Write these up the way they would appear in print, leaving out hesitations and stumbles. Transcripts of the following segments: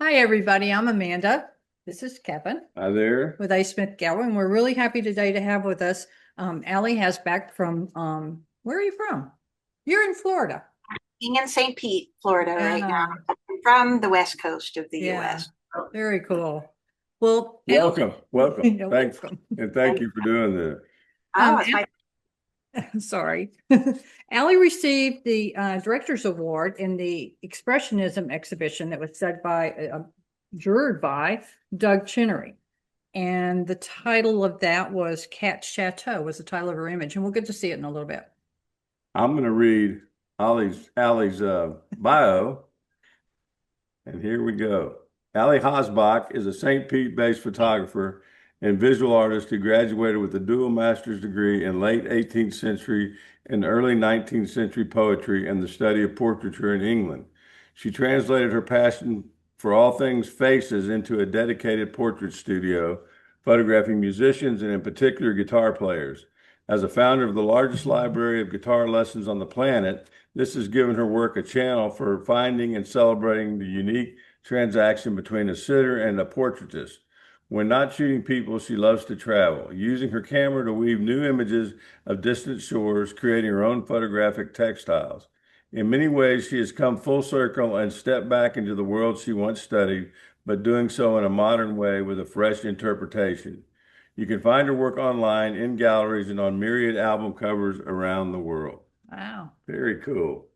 Hi, everybody. I'm Amanda. This is Kevin Hi there. with A. Smith Gallery, and we're really happy today to have with us Ali Hasbach from, where are you from? You're in Florida. Being in St. Pete, Florida right now, Yeah, from the west coast of the yeah, US. very cool. Well, Ali, Welcome. Welcome. you're Thanks. welcome. And thank you for doing this. Oh, it's my Sorry. Ali received the Director's Award in the Expressionism exhibition that was said by, juror by Doug Chinnery. And the title of that was Chateau was the title of her image. And we'll get to see it in a little bit. I'm going to read Ali's bio, and here we go. Ali Hasbach is a St. Pete-based photographer and visual artist who graduated with a dual master's degree in late 18th century and early 19th century poetry and the study of portraiture in England. She translated her passion for all things faces into a dedicated portrait studio, photographing musicians and in particular guitar players. As a founder of the largest library of guitar lessons on the planet, this has given her work a channel for finding and celebrating the unique transaction between a sitter and a portraitist. When not shooting people, she loves to travel, using her camera to weave new images of distant shores, creating her own photographic textiles. In many ways, she has come full circle and stepped back into the world she once studied, but doing so in a modern way with a fresh interpretation. You can find her work online, in galleries, and on myriad album covers around the world. Wow. Very cool.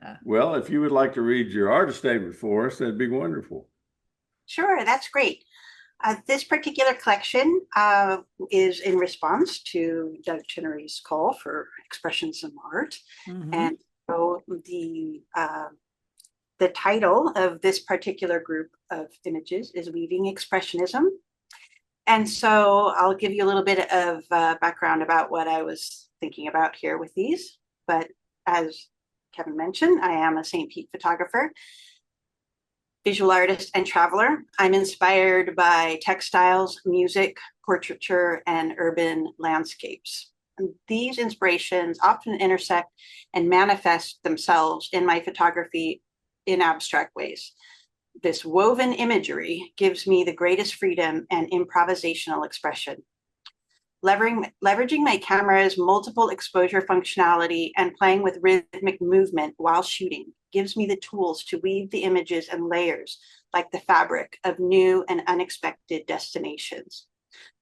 Yeah. Well, if you would like to read your artist statement for us, that'd be wonderful. Sure, that's great. This particular collection is in response to Doug Chinnery's call for expressionism art. Mhm. And so the title of this particular group of images is Weaving Expressionism. And so I'll give you a little bit of background about what I was thinking about here with these. But as Kevin mentioned, I am a St. Pete photographer, visual artist, and traveler. I'm inspired by textiles, music, portraiture, and urban landscapes. And these inspirations often intersect and manifest themselves in my photography in abstract ways. This woven imagery gives me the greatest freedom and improvisational expression. Leveraging my camera's multiple exposure functionality and playing with rhythmic movement while shooting gives me the tools to weave the images and layers like the fabric of new and unexpected destinations.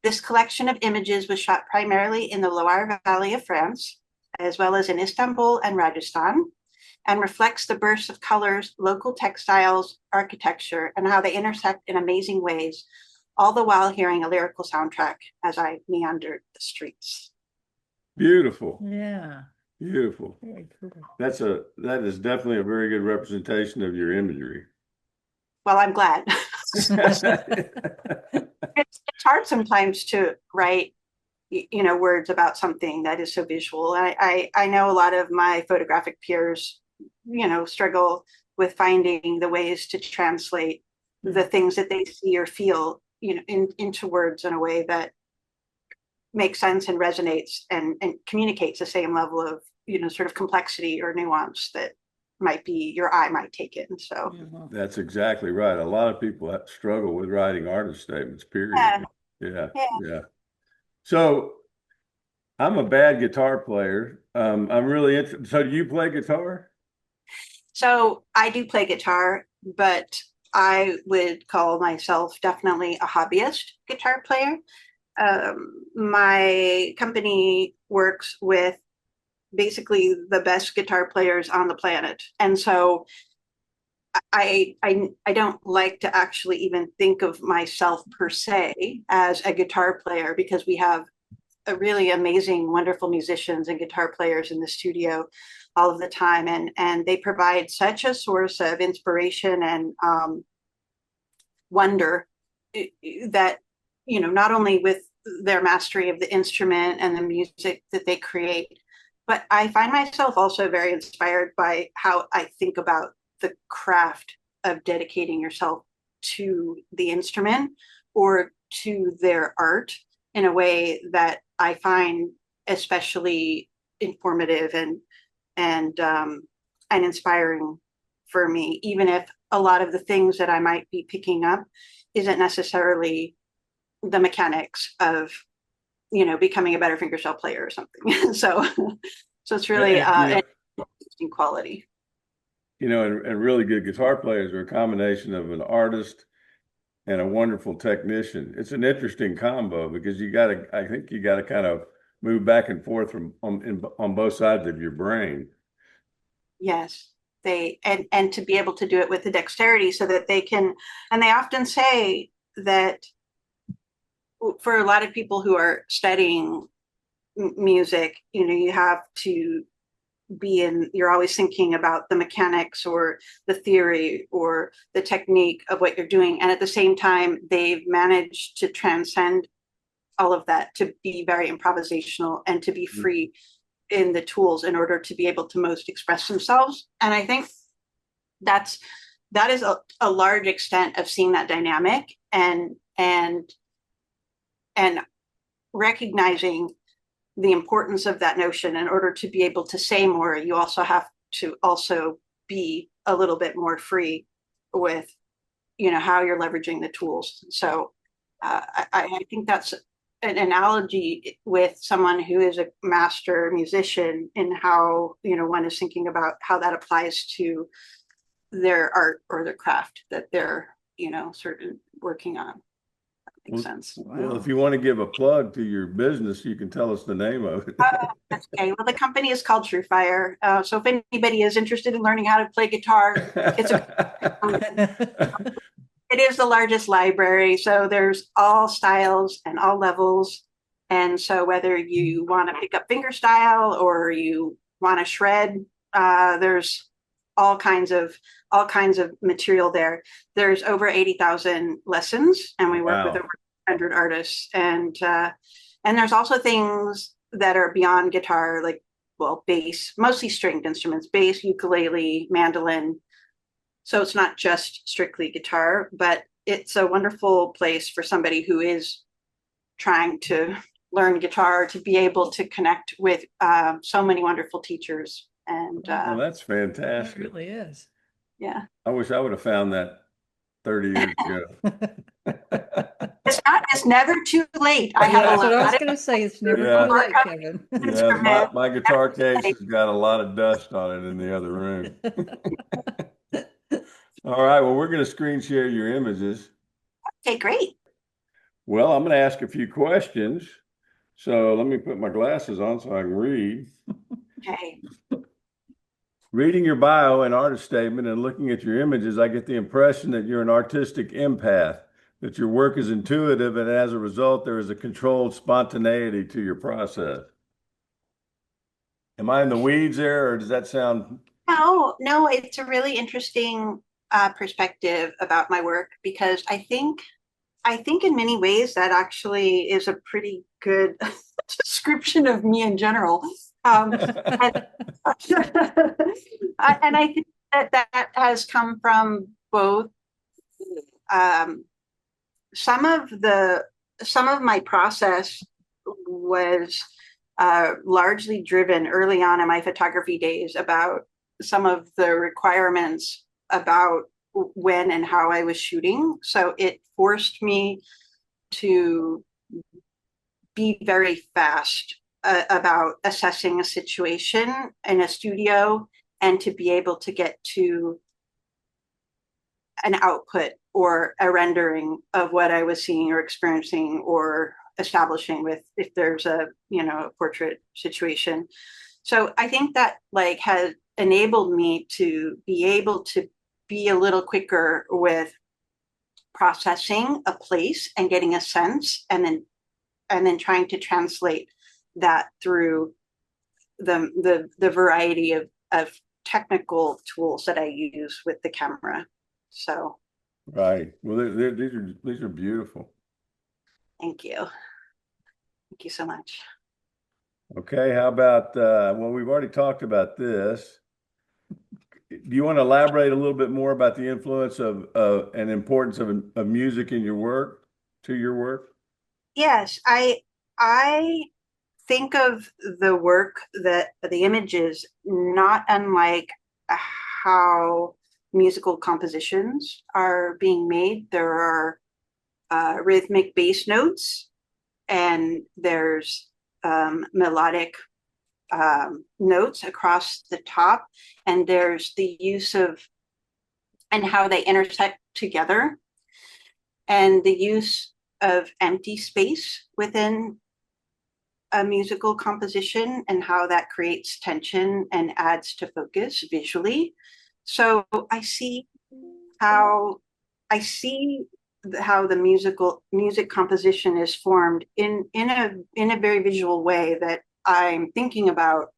This collection of images was shot primarily in the Loire Valley of France, as well as in Istanbul and Rajasthan, and reflects the bursts of colors, local textiles, architecture, and how they intersect in amazing ways, all the while hearing a lyrical soundtrack as I meandered the streets. Beautiful. Yeah. Beautiful. Very cool. That is definitely a very good representation of your imagery. Well, I'm glad. It's hard sometimes to write, words about something that is so visual. I know a lot of my photographic peers, struggle with finding the ways to translate the things that they see or feel, into words in a way that makes sense and resonates and communicates the same level of, sort of complexity or nuance that might be your eye might take in. So Mhm. That's exactly right. A lot of people struggle with writing artist statements, period. yeah, Yeah, yeah. yeah. So I'm a bad guitar player. I'm really interested. So do you play guitar? So I do play guitar, but I would call myself definitely a hobbyist guitar player. My company works with basically the best guitar players on the planet, and so I don't like to actually even think of myself per se as a guitar player because we have a really amazing, wonderful musicians and guitar players in the studio all of the time, and they provide such a source of inspiration and wonder that not only with their mastery of the instrument and the music that they create, but I find myself also very inspired by how I think about the craft of dedicating yourself to the instrument or to their art in a way that I find especially informative and inspiring for me, even if a lot of the things that I might be picking up isn't necessarily the mechanics of, becoming a better fingerstyle player or something. So it's really an interesting quality. And really good guitar players are a combination of an artist and a wonderful technician. It's an interesting combo because I think you gotta kind of move back and forth on both sides of your brain. Yes, and to be able to do it with the dexterity so that they can, and they often say that for a lot of people who are studying music, you have to you're always thinking about the mechanics or the theory or the technique of what you're doing. And at the same time, they've managed to transcend all of that to be very improvisational and to be free in the tools in order to be able to most express themselves. And I think that is a large extent of seeing that dynamic and recognizing the importance of that notion. In order to be able to say more, you also have to also be a little bit more free with, how you're leveraging the tools. So I think that's an analogy with someone who is a master musician in how, one is thinking about how that applies to their art or their craft that they're, sort of working on. Makes sense. Well, if you want to give a plug to your business, you can tell us the name of it. Okay. Well, the company is called TrueFire. So if anybody is interested in learning how to play guitar, it is the largest library. So there's all styles and all levels. And so whether you want to pick up fingerstyle or you want to shred, there's all kinds of material there. There's over 80,000 lessons, and we work with over 100 artists. And there's also things that are beyond guitar, like, bass, mostly stringed instruments, bass, ukulele, mandolin. So it's not just strictly guitar, but it's a wonderful place for somebody who is trying to learn guitar to be able to connect with so many wonderful teachers. And well, that's fantastic. It really is. Yeah. I wish I would have found that 30 years ago. It's never too late. I have That's what I was going to say. It's never too late, Kevin. Yeah, my guitar case has got a lot of dust on it in the other room. All right. Well, we're going to screen share your images. Okay, great. Well, I'm going to ask a few questions. So let me put my glasses on so I can read. Okay. Reading your bio and artist statement and looking at your images, I get the impression that you're an artistic empath, that your work is intuitive, and as a result, there is a controlled spontaneity to your process. Am I in the weeds there, or does that sound? No, it's a really interesting perspective about my work, because I think in many ways that actually is a pretty good description of me in general. And I think that has come from both some of my process was largely driven early on in my photography days about some of the requirements about when and how I was shooting. So it forced me to be very fast about assessing a situation in a studio and to be able to get to an output or a rendering of what I was seeing or experiencing or establishing with, if there's a portrait situation. So I think that has enabled me to be able to be a little quicker with processing a place and getting a sense, and then trying to translate that through the variety of technical tools that I use with the camera. So right. Well, these are beautiful. Thank you. Thank you so much. Okay, how about well, we've already talked about this. Do you want to elaborate a little bit more about the influence of and importance of music in your work, to your work? Yes, I think of the work, that the images, not unlike how musical compositions are being made. There are rhythmic bass notes, and there's melodic notes across the top, and there's the use of and how they intersect together, and the use of empty space within a musical composition and how that creates tension and adds to focus visually. So I see how the music composition is formed in a very visual way that I'm thinking about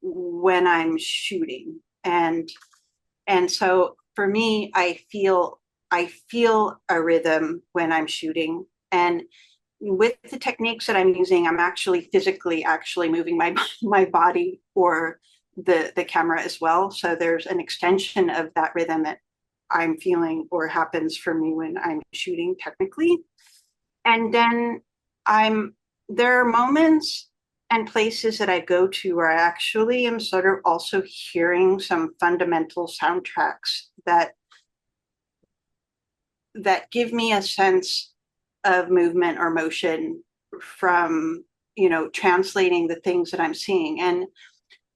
when I'm shooting. And so for me, I feel a rhythm when I'm shooting. And with the techniques that I'm using, I'm actually physically moving my body or the camera as well. So there's an extension of that rhythm that I'm feeling or happens for me when I'm shooting technically. And then there are moments and places that I go to where I actually am sort of also hearing some fundamental soundtracks that give me a sense of movement or motion from, translating the things that I'm seeing.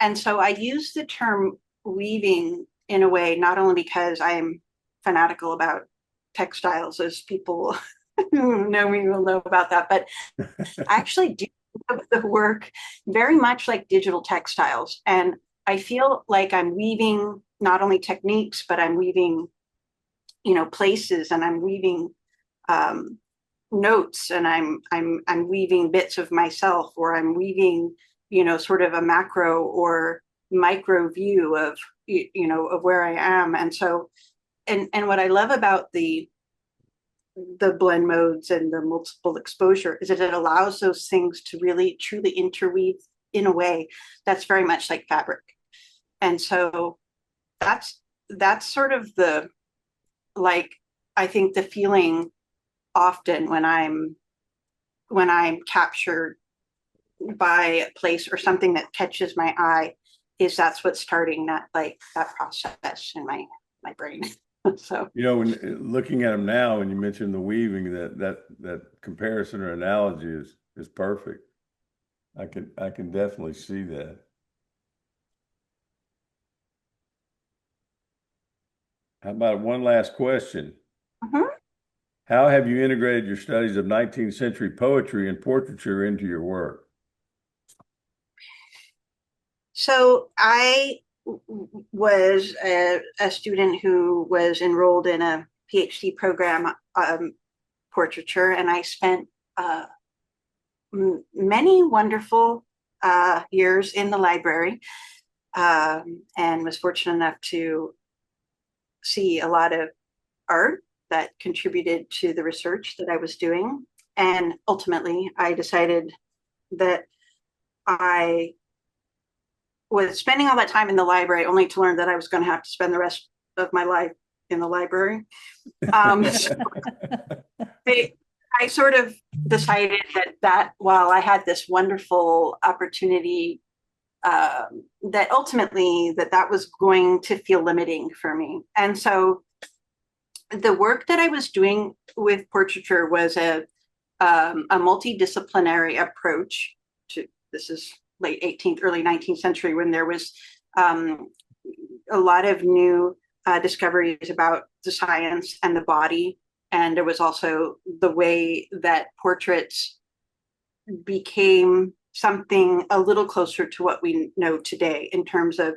And so I use the term weaving in a way, not only because I'm fanatical about textiles, as people who know me will know about that, but I actually do the work very much like digital textiles. And I feel like I'm weaving not only techniques, but I'm weaving, places, and I'm weaving notes, and I'm weaving bits of myself, or I'm weaving, sort of a macro or micro view of, of where I am. And so, and what I love about the blend modes and the multiple exposure is that it allows those things to really truly interweave in a way that's very much like fabric. And so that's sort of the, like, I think the feeling often when I'm captured by a place or something that catches my eye, is that's what's starting that process in my brain. So, when looking at them now, and you mentioned the weaving, that comparison or analogy is perfect. I can definitely see that. How about one last question? mm-hmm. How have you integrated your studies of 19th century poetry and portraiture into your work? So I was a student who was enrolled in a PhD program, portraiture, and I spent many wonderful years in the library, and was fortunate enough to see a lot of art that contributed to the research that I was doing. And ultimately, I decided that I was spending all that time in the library only to learn that I was going to have to spend the rest of my life in the library. So I sort of decided that while I had this wonderful opportunity, that ultimately that was going to feel limiting for me. And so the work that I was doing with portraiture was a multidisciplinary approach to, this is late 18th, early 19th century, when there was a lot of new discoveries about the science and the body. And there was also the way that portraits became something a little closer to what we know today in terms of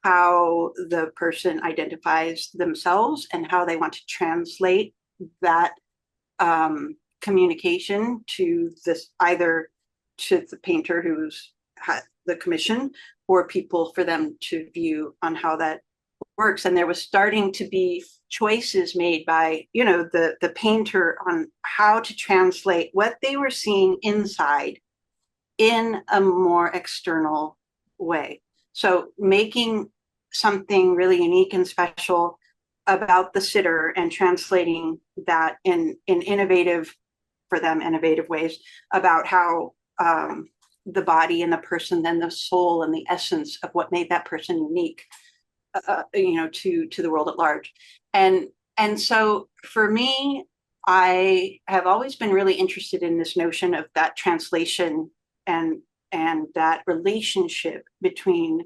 how the person identifies themselves and how they want to translate that communication to this, either to the painter who's had the commission, or people for them to view on how that works. And there was starting to be choices made by, the painter on how to translate what they were seeing inside in a more external way. So making something really unique and special about the sitter and translating that in innovative, for them, innovative ways about how the body and the person, then the soul and the essence of what made that person unique to the world at large. And so for me, I have always been really interested in this notion of that translation and that relationship between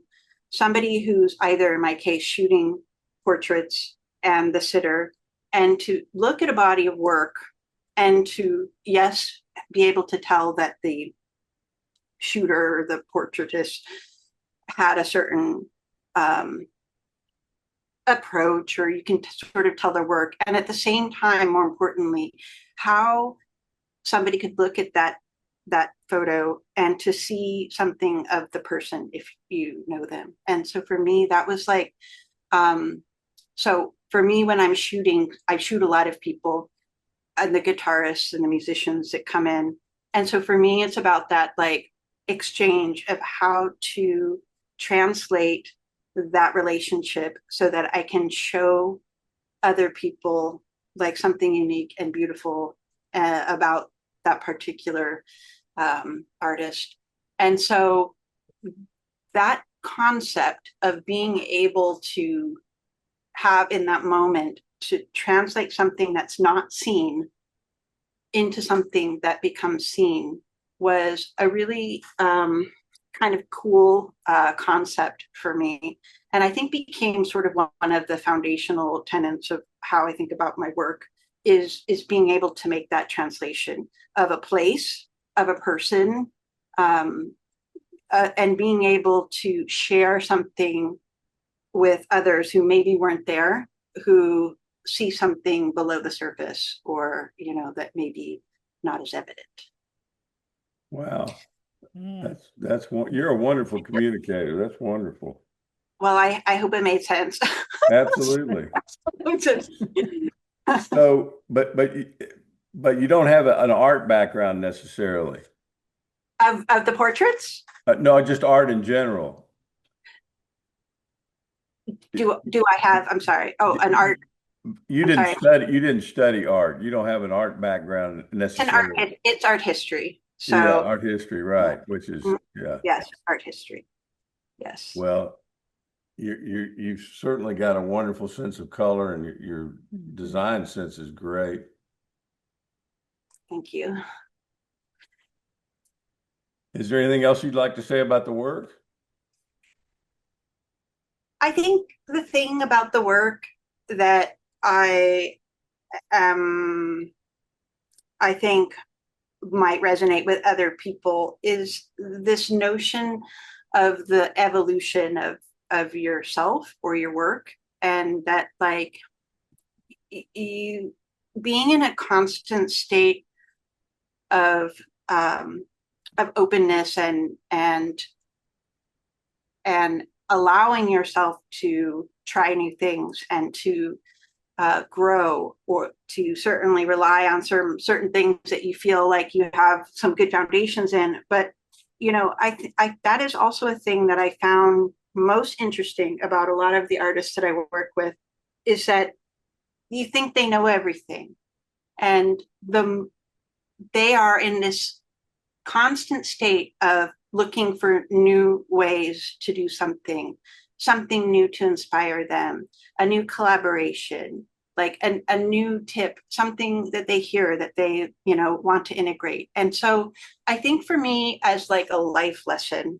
somebody who's either, in my case, shooting portraits and the sitter, and to look at a body of work and to, yes, be able to tell that the shooter or the portraitist had a certain approach, or you can sort of tell their work. And at the same time, more importantly, how somebody could look at that photo and to see something of the person if you know them. And so for me, that was like, so for me, when I'm shooting, I shoot a lot of people and the guitarists and the musicians that come in. And so for me, it's about that like exchange of how to translate that relationship so that I can show other people like something unique and beautiful about that particular artist. And so that concept of being able to have in that moment to translate something that's not seen into something that becomes seen was a really kind of cool concept for me. And I think became sort of one of the foundational tenets of how I think about my work is being able to make that translation of a place, of a person, and being able to share something with others who maybe weren't there, who see something below the surface, or that maybe not as evident. Wow. That's you're a wonderful communicator. That's wonderful. Well, I hope it made sense. Absolutely. So, but you don't have an art background necessarily. Of the portraits? No, just art in general. Do I have? I'm sorry. Oh, an art. You didn't study art. You don't have an art background necessarily. It's art history. So yeah, art history, right? Which is yes, art history. Yes. Well, you've certainly got a wonderful sense of color, and your design sense is great. Thank you. Is there anything else you'd like to say about the work? I think the thing about the work that I think might resonate with other people is this notion of the evolution of yourself or your work, and that like you being in a constant state of openness and allowing yourself to try new things and to grow, or to certainly rely on certain things that you feel like you have some good foundations in. But I that is also a thing that I found most interesting about a lot of the artists that I work with, is that you think they know everything, and they are in this constant state of looking for new ways to do something new to inspire them, a new collaboration, like a new tip, something that they hear that they want to integrate. And so I think for me, as like a life lesson,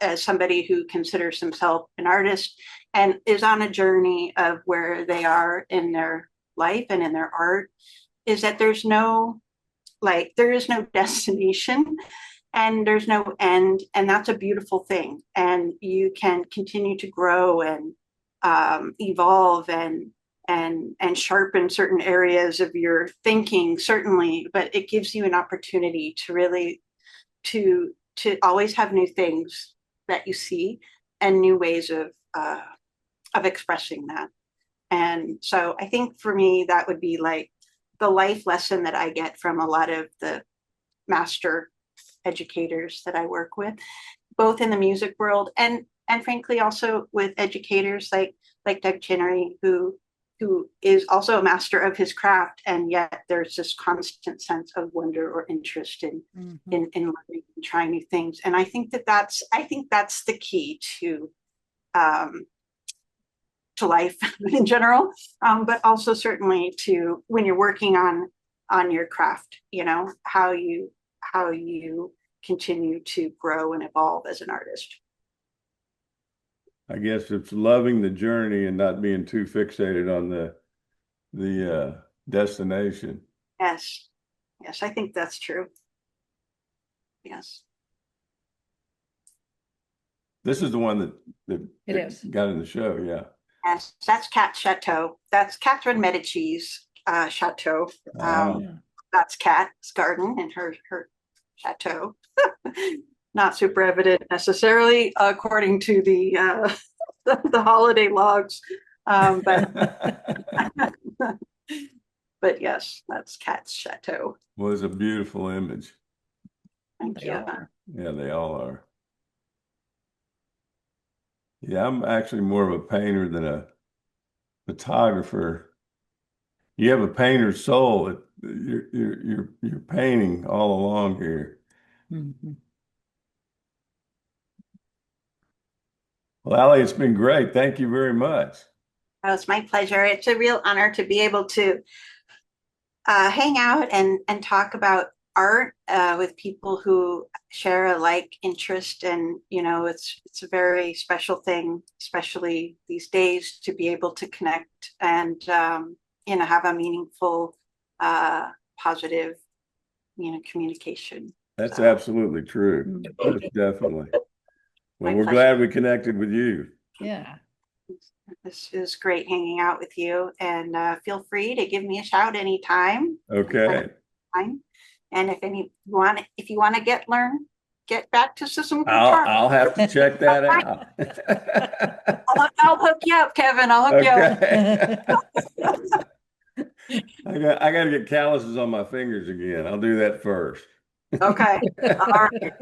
as somebody who considers himself an artist and is on a journey of where they are in their life and in their art, is that there is no destination and there's no end. And that's a beautiful thing. And you can continue to grow and evolve and sharpen certain areas of your thinking, certainly, but it gives you an opportunity to really to always have new things that you see and new ways of expressing that. And so I think for me, that would be like the life lesson that I get from a lot of the master educators that I work with, both in the music world and frankly also with educators like Doug Chinnery, who is also a master of his craft, and yet there's this constant sense of wonder or interest in learning and trying new things. And I think that's the key to to life in general, but also certainly to when you're working on your craft, you know, how you continue to grow and evolve as an artist. I guess it's loving the journey and not being too fixated on the destination. Yes. Yes, I think that's true. Yes. This is the one that It is. got in the show, yeah. Yes, that's Chateau. That's Catherine Medici's Chateau. That's Kat's garden and her chateau. Not super evident necessarily according to the the holiday logs, but but yes, that's Kat's Chateau. Was a beautiful image. Thank They you. are. Yeah, they all are. Yeah, I'm actually more of a painter than a photographer. You have a painter's soul. You're painting all along here. Mhm. Well, Ali, it's been great. Thank you very much. Oh, it's my pleasure. It's a real honor to be able to hang out and talk about art with people who share a like interest, and you know, it's a very special thing, especially these days, to be able to connect and you know, have a meaningful positive, you know, communication. That's So, absolutely true. That's definitely. Well, my we're pleasure. glad we connected with you. Yeah. This is great hanging out with you, and feel free to give me a shout anytime. Okay. And if you want to get back to some guitar. I'll have to check that out. I'll hook you up, Kevin. I'll hook you up. Okay. I got to get calluses on my fingers again. I'll do that first. Okay. All right.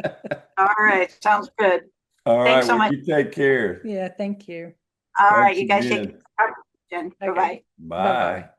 All right. Sounds good. All Thanks right. so much. You take care. Yeah, thank you. All right. Thanks You guys again. take care. Bye-bye. Bye.